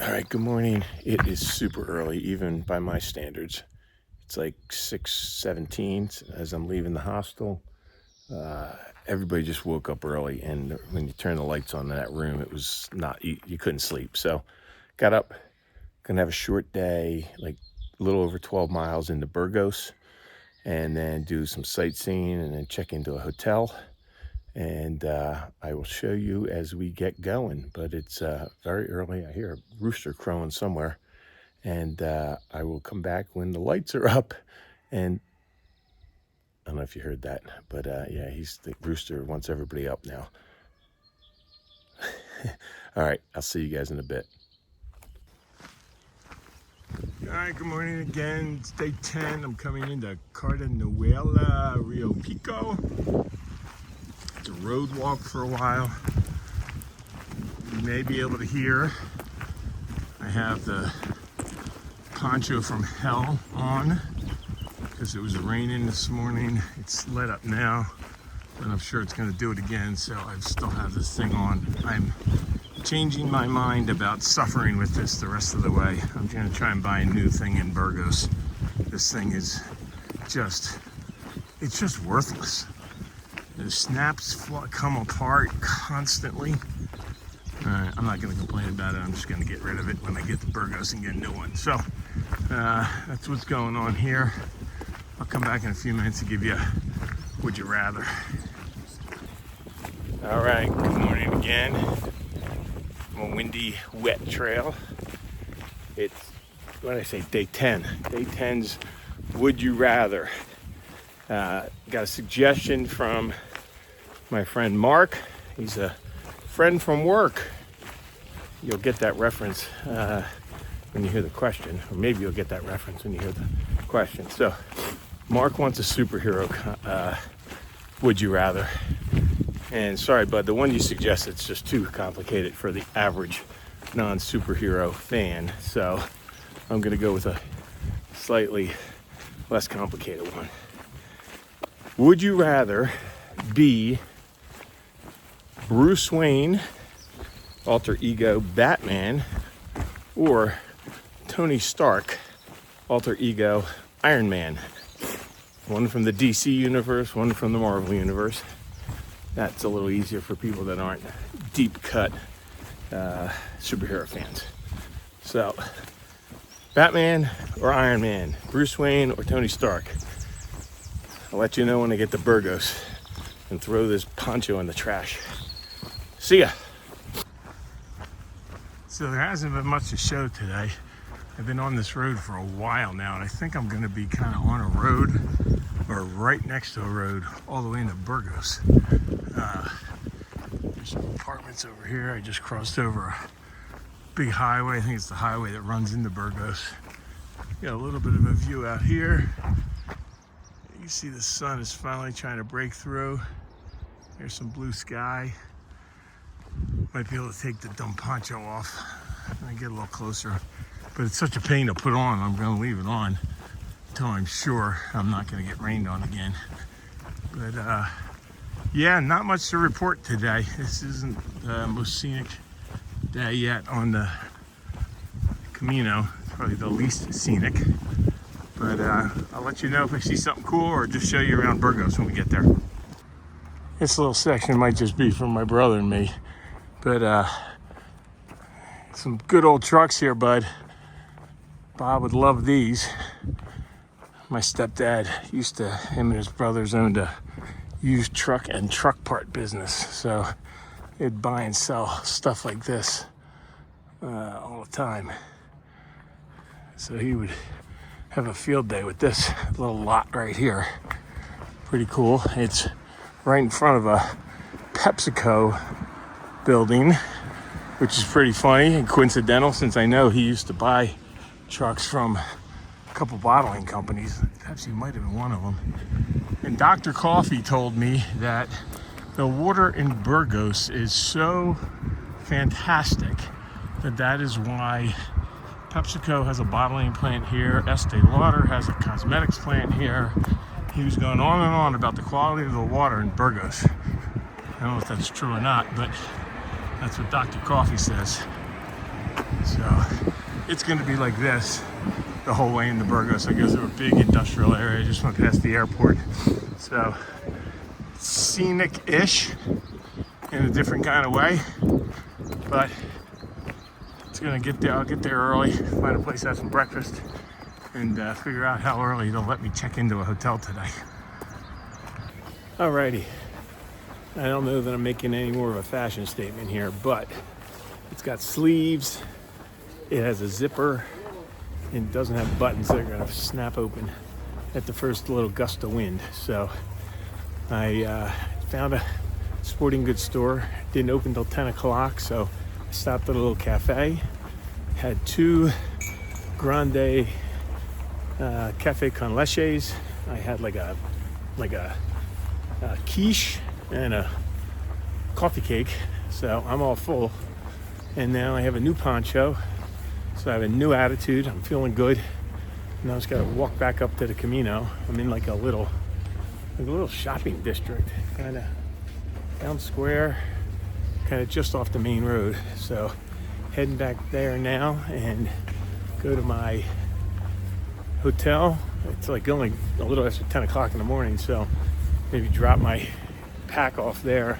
All right, good morning. It is super early, even by my standards. It's like 6:17 as I'm leaving the hostel. Everybody just woke up early, and when you turn the lights on in that room, it was not, you couldn't sleep. So got up, gonna have a short day, like a little over 12 miles into Burgos, and then do some sightseeing and then check into a hotel. And I will show you as we get going, but it's very early. I hear a rooster crowing somewhere, and I will come back when the lights are up. And I don't know if you heard that, but yeah, the rooster wants everybody up now. All right, I'll see you guys in a bit. All right, good morning again. It's day 10. I'm coming into Cathedral, Rio Pico. It's a road walk for a while. You may be able to hear I have the poncho from hell on because it was raining this morning. It's let up now, but I'm sure it's going to do it again, so I still have this thing on. I'm changing my mind about suffering with this the rest of the way. I'm going to try and buy a new thing in Burgos. This thing is it's just worthless. The snaps come apart constantly. I'm not going to complain about it. I'm just going to get rid of it when I get to Burgos and get a new one. So that's what's going on here. I'll come back in a few minutes to give you a would you rather. All right, good morning again. I'm a windy, wet trail. It's, what did I say, day 10. Day 10's would you rather. Got a suggestion from my friend Mark. He's a friend from work. You'll get that reference when you hear the question, or maybe you'll get that reference when you hear the question. So Mark wants a superhero would you rather. And sorry, bud, the one you suggested is just too complicated for the average non-superhero fan. So I'm gonna go with a slightly less complicated one. Would you rather be Bruce Wayne, alter ego Batman, or Tony Stark, alter ego Iron Man? One from the DC universe, one from the Marvel universe. That's a little easier for people that aren't deep cut superhero fans. So, Batman or Iron Man, Bruce Wayne or Tony Stark? I'll let you know when I get to Burgos and throw this poncho in the trash. See ya. So there hasn't been much to show today. I've been on this road for a while now, and I think I'm going to be kind of on a road or right next to a road all the way into Burgos. There's some apartments over here. I just crossed over a big highway. I think it's the highway that runs into Burgos. Got a little bit of a view out here. You see the sun is finally trying to break through. There's some blue sky. Might be able to take the dumb poncho off when I get a little closer. But it's such a pain to put on, I'm going to leave it on until I'm sure I'm not going to get rained on again. But yeah, not much to report today. This isn't the most scenic day yet on the Camino. It's probably the least scenic. But I'll let you know if I see something cool or just show you around Burgos when we get there. This little section might just be for my brother and me. But some good old trucks here, bud. Bob would love these. My stepdad him and his brothers owned a used truck and truck part business. So they'd buy and sell stuff like this all the time. So he would have a field day with this little lot right here. Pretty cool. It's right in front of a PepsiCo building, which is pretty funny and coincidental since I know he used to buy trucks from a couple bottling companies. Pepsi might have been one of them. And Dr. Coffee told me that the water in Burgos is so fantastic that is why PepsiCo has a bottling plant here. Estee Lauder has a cosmetics plant here. He was going on and on about the quality of the water in Burgos. I don't know if that's true or not, but that's what Dr. Coffee says. So it's going to be like this the whole way into Burgos. I guess through a big industrial area. I just went past the airport. So scenic-ish in a different kind of way. But it's going to get there. I'll get there early, find a place to have some breakfast, and figure out how early they'll let me check into a hotel today. Alrighty. I don't know that I'm making any more of a fashion statement here, but it's got sleeves, it has a zipper, and it doesn't have buttons that are going to snap open at the first little gust of wind. So I found a sporting goods store. Didn't open till 10 o'clock, so I stopped at a little cafe. Had 2 grande cafe con leches. I had like a quiche and a coffee cake, so I'm all full. And now I have a new poncho, so I have a new attitude. I'm feeling good. Now I just gotta walk back up to the Camino. I'm in like a little shopping district, kind of town square, kind of just off the main road. So heading back there now and go to my hotel. It's like only a little after 10 o'clock in the morning, so maybe drop my pack off there,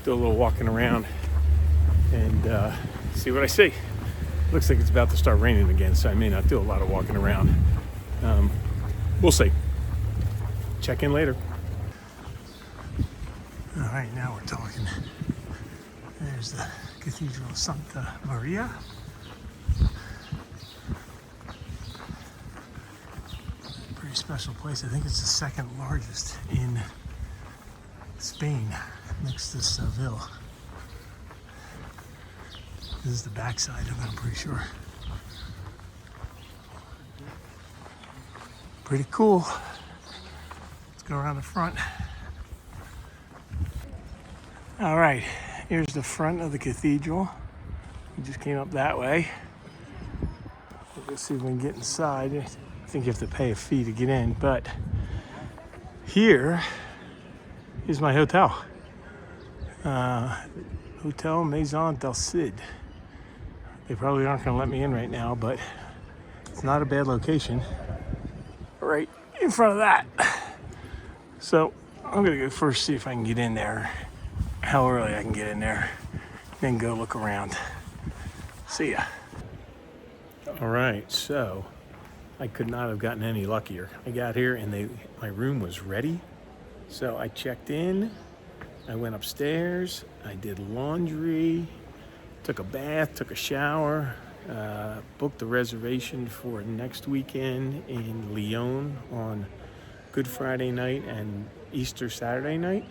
do a little walking around, and see what I see. Looks like it's about to start raining again, so I may not do a lot of walking around. We'll see. Check in later. All right, now we're talking. There's the Cathedral of Santa Maria. Pretty special place. I think it's the second largest in Spain, next to Seville. This is the backside of it, I'm pretty sure. Pretty cool. Let's go around the front. All right, here's the front of the cathedral. We just came up that way. Let's see if we can get inside. I think you have to pay a fee to get in, but here is my hotel. Hotel Maison del Cid. They probably aren't going to let me in right now, but it's not a bad location. Right in front of that. So I'm going to go first, see if I can get in there, how early I can get in there, then go look around. See ya. All right, so I could not have gotten any luckier. I got here and my room was ready. So I checked in, I went upstairs, I did laundry, took a bath, took a shower, booked a reservation for next weekend in Lyon on Good Friday night and Easter Saturday night.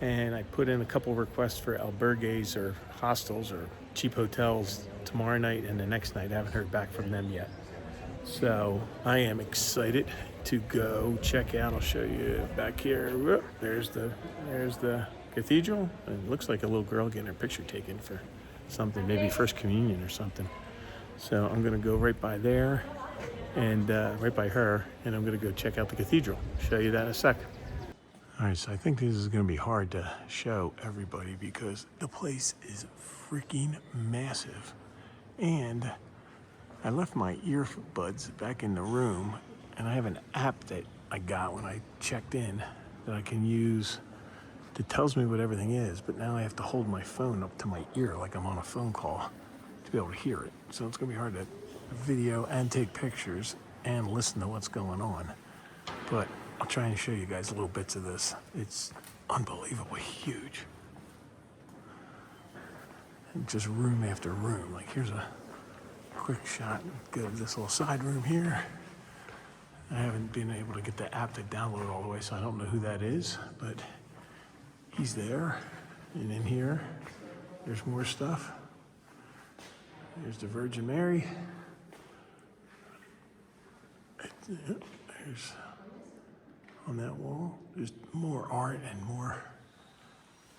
And I put in a couple requests for albergues or hostels or cheap hotels tomorrow night and the next night. I haven't heard back from them yet. So I am excited to go check out. I'll show you back here. Whoop, there's the cathedral. It looks like a little girl getting her picture taken for something, maybe first communion or something. So I'm gonna go right by there and right by her, and I'm gonna go check out the cathedral. Show you that in a sec. All right, so I think this is gonna be hard to show everybody because the place is freaking massive. And I left my earbuds back in the room, and I have an app that I got when I checked in that I can use that tells me what everything is, but now I have to hold my phone up to my ear like I'm on a phone call to be able to hear it. So it's gonna be hard to video and take pictures and listen to what's going on. But I'll try and show you guys little bits of this. It's unbelievably huge. And just room after room. Like here's a quick shot of this little side room here. I haven't been able to get the app to download all the way, so I don't know who that is, but he's there. And in here, there's more stuff. There's the Virgin Mary. There's on that wall, there's more art and more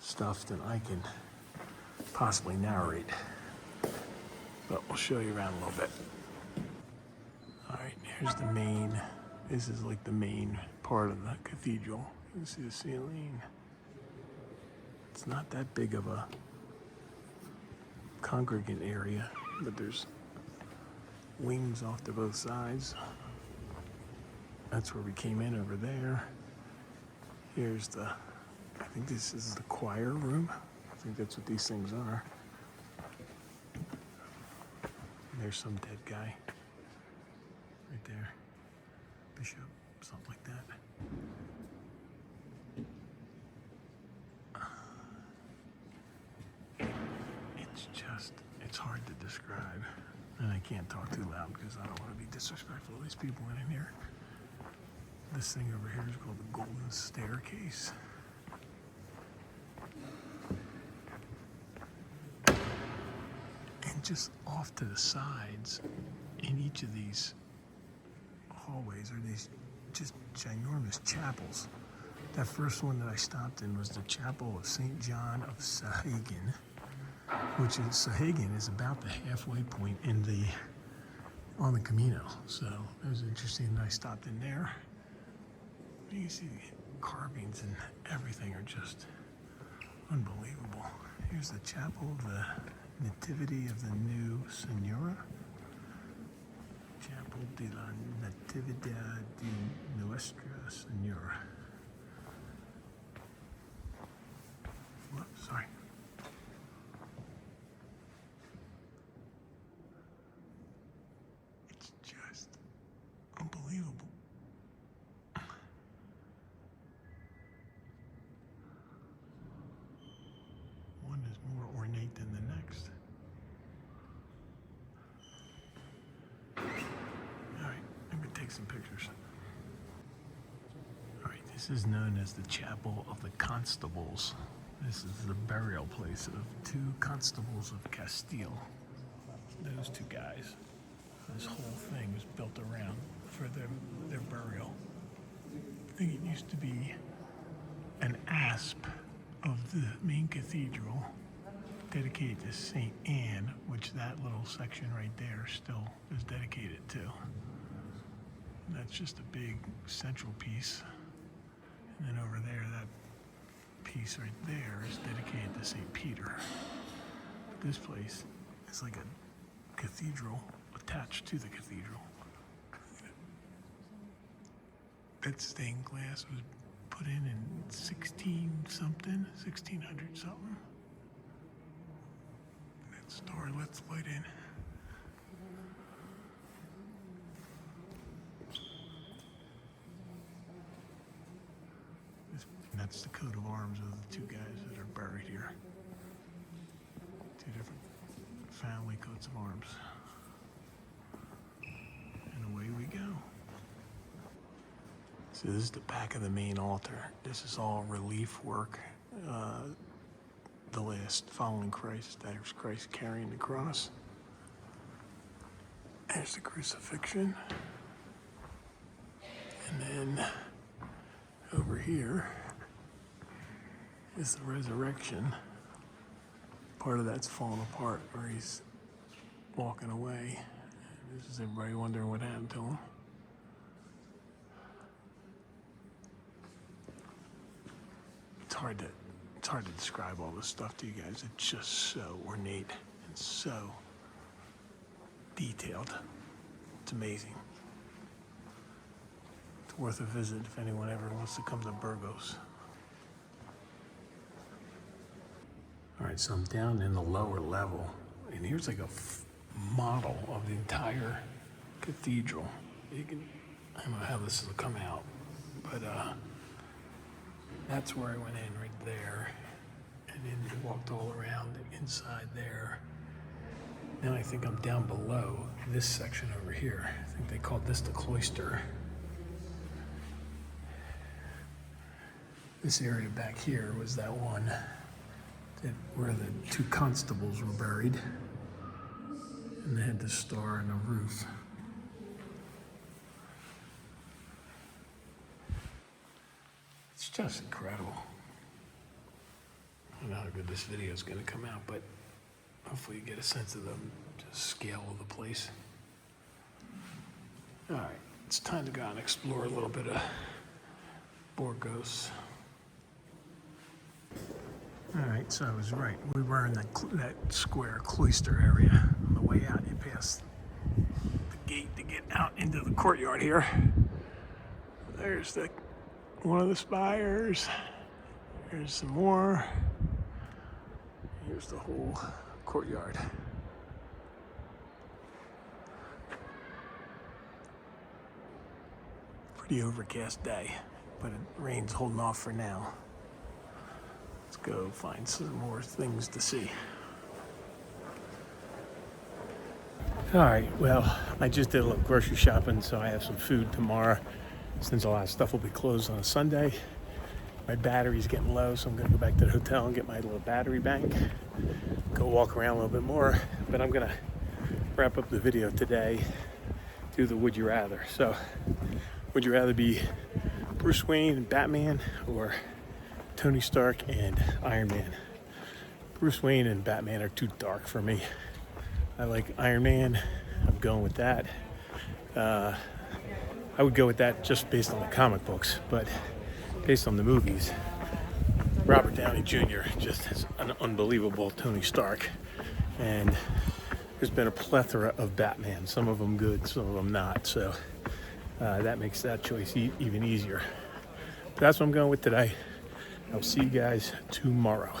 stuff than I can possibly narrate. But we'll show you around a little bit. All right, here's the main, this is like the main part of the cathedral. You can see the ceiling. It's not that big of a congregant area. but there's wings off to both sides. That's where we came in over there. Here's the, I think this is the choir room. I think that's what these things are. There's some dead guy right there. Bishop, something like that. It's hard to describe. And I can't talk too loud because I don't want to be disrespectful to these people in here. This thing over here is called the Golden Staircase. And just off to the sides, in each of these hallways are these just ginormous chapels. That first one that I stopped in was the Chapel of St. John of Sahagun, which is, Sahagun is about the halfway point on the Camino. So it was interesting that I stopped in there. You can see the carvings and everything are just unbelievable. Here's the Chapel of the Nativity of the New Senora. Chapel de la Natividad de Nuestra Senora. Whoops, sorry. It's just unbelievable. One is more ornate than the next. All right, I'm gonna take some pictures. All right, this is known as the Chapel of the Constables. This is the burial place of two constables of Castile. Those two guys. This whole thing was built around for their burial. I think it used to be an asp of the main cathedral dedicated to St. Anne, which that little section right there still is dedicated to. And that's just a big central piece. And then over there, that piece right there is dedicated to St. Peter. But this place is like a cathedral attached to the cathedral. That stained glass was put in 1600 something. That star lets light in. That's the coat of arms of the two guys that are buried here. Two different family coats of arms. And away we go. So this is the back of the main altar. This is all relief work. The last following Christ, there's Christ carrying the cross. There's the crucifixion. And then over here is the resurrection. Part of that's falling apart where he's walking away. This is everybody wondering what happened to him. It's hard to describe all this stuff to you guys. It's just so ornate and so detailed. It's amazing. It's worth a visit if anyone ever wants to come to Burgos. All right, so I'm down in the lower level, and here's like a model of the entire cathedral. I don't know how this will come out, but that's where I went in right there, and then we walked all around inside there. Now I think I'm down below this section over here. I think they called this the cloister. This area back here was that one where the two constables were buried, and they had the star and the roof. It's just incredible. I don't know how good this video is going to come out, but hopefully you get a sense of the scale of the place. All right, it's time to go out and explore a little bit of Burgos. All right, so I was right. We were in that square cloister area on the the way out. You pass the gate to get out into the courtyard here. There's one of the spires. There's some more. Here's the whole courtyard. Pretty overcast day, but the rain's holding off for now. Let's go find some more things to see. All right, well, I just did a little grocery shopping, so I have some food tomorrow, since a lot of stuff will be closed on a Sunday. My battery's getting low, so I'm gonna go back to the hotel and get my little battery bank, go walk around a little bit more, but I'm gonna wrap up the video today, do the Would You Rather. So, would you rather be Bruce Wayne and Batman, or Tony Stark and Iron Man? Bruce Wayne and Batman are too dark for me. I like Iron Man. I'm going with that. I would go with that just based on the comic books, but based on the movies, Robert Downey Jr. just has an unbelievable Tony Stark, and there's been a plethora of Batman, some of them good, some of them not, so that makes that choice even easier. But that's what I'm going with today. I'll see you guys tomorrow.